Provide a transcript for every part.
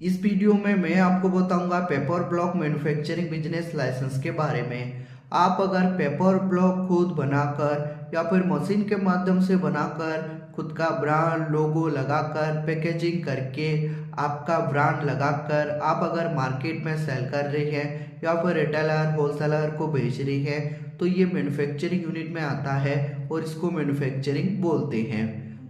इस वीडियो में मैं आपको बताऊंगा paper block manufacturing business licence के बारे में। आप अगर पेपर ब्लॉक खुद बनाकर या फिर मशीन के माध्यम से बनाकर खुद का ब्रांड लोगो लगाकर पैकेजिंग करके आपका ब्रांड लगाकर आप अगर मार्केट में सेल कर रहे हैं या फिर रिटेलर होलसेलर को बेच रहे हैं तो ये मैन्युफैक्चरिंग यूनिट में आता है और इसको मैन्युफैक्चरिंग बोलते हैं।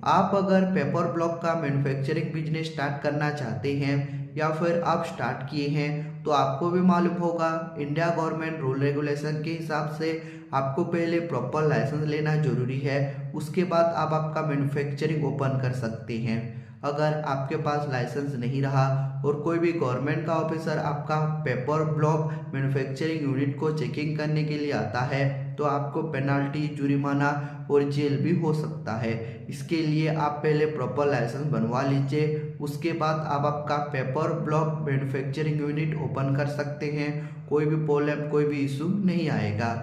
आप अगर पेपर ब्लॉक का मैन्युफैक्चरिंग बिजनेस स्टार्ट करना चाहते हैं या फिर आप स्टार्ट किए हैं तो आपको भी मालूम होगा इंडिया गवर्नमेंट रूल रेगुलेशन के हिसाब से आपको पहले प्रॉपर लाइसेंस लेना जरूरी है। उसके बाद आप आपका मैन्युफैक्चरिंग ओपन कर सकते हैं। अगर आपके पास लाइसेंस नहीं रहा और कोई भी गवर्नमेंट का ऑफिसर आपका पेपर ब्लॉक मैन्युफैक्चरिंग यूनिट को चेकिंग करने के लिए आता है तो आपको पेनाल्टी जुर्माना और जेल भी हो सकता है। इसके लिए आप पहले प्रॉपर लाइसेंस बनवा लीजिए, उसके बाद आप आपका paper block manufacturing unit open कर सकते हैं। कोई भी प्रॉब्लम कोई भी इशू नहीं आएगा।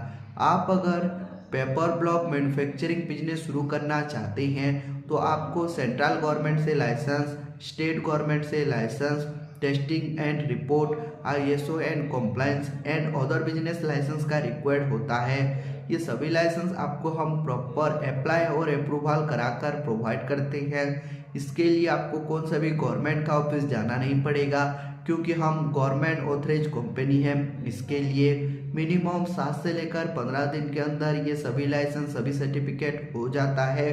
आप अगर पेपर ब्लॉक मैन्युफैक्चरिंग बिजनेस शुरू करना चाहते हैं तो आपको सेंट्रल गवर्नमेंट से लाइसेंस, स्टेट गवर्नमेंट से licence, testing and report, ISO and compliance and other business licence का रिक्वायर्ड होता है। ये सभी लाइसेंस आपको हम प्रॉपर अप्लाई और अप्रूवल कराकर प्रोवाइड करते हैं। इसके लिए आपको कौन सा भी गवर्नमेंट का ऑफिस जाना नहीं पड़ेगा क्योंकि हम गवर्नमेंट ऑथराइज कंपनी है। इसके लिए मिनिमम 7 से लेकर 15 दिन के अंदर ये सभी लाइसेंस सभी सर्टिफिकेट हो जाता है।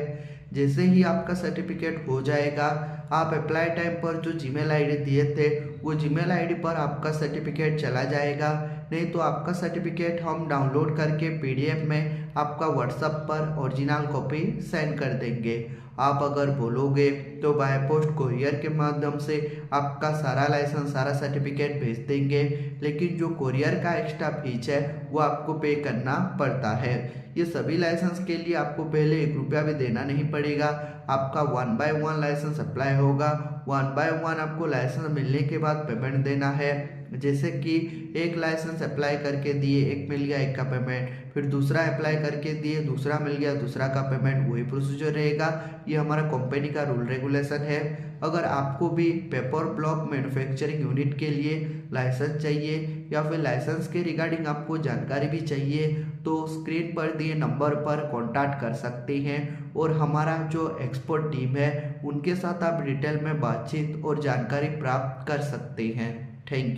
जैसे ही आपका सर्टिफिकेट हो जाएगा आप अप्लाई टाइम पर जो जीमेल आईडी दिए थे वो जीमेल आईडी पर आपका सर्टिफिकेट चला जाएगा। नहीं तो आपका सर्टिफिकेट हम डाउनलोड करके PDF में आपका व्हाट्सएप पर ओरिजिनल कॉपी सेंड कर देंगे। आप अगर बोलोगे तो बाय पोस्ट कोरियर के माध्यम से आपका सारा लाइसेंस सारा सर्टिफिकेट भेज देंगे, लेकिन जो कोरियर का एक्स्ट्रा फीस है वो आपको पे करना पड़ता है। ये सभी लाइसेंस के लिए आपको पहले 1 रुपया भी देना नहीं पड़ेगा। आपका 1 बाय 1 लाइसेंस अप्लाई होगा। 1 बाय 1 आपको लाइसेंस मिलने के बाद पेमेंट देना है। जैसे कि एक लाइसेंस अप्लाई करके दिए, एक मिल गया, एक का पेमेंट, फिर दूसरा अप्लाई करके दिए, दूसरा मिल गया, दूसरा का पेमेंट, वही प्रोसीजर रहेगा। ये हमारा कंपनी का रूल रेगुलेशन है। अगर आपको भी पेपर ब्लॉक मैन्युफैक्चरिंग यूनिट के लिए लाइसेंस चाहिए या फिर लाइसेंस के रिगार्डिंग आपको जानकारी भी चाहिए तो स्क्रीन पर दिए नंबर पर कॉन्टैक्ट कर सकते हैं और हमारा जो एक्सपर्ट टीम है उनके साथ आप डिटेल में बातचीत और जानकारी प्राप्त कर सकते हैं। Thank you.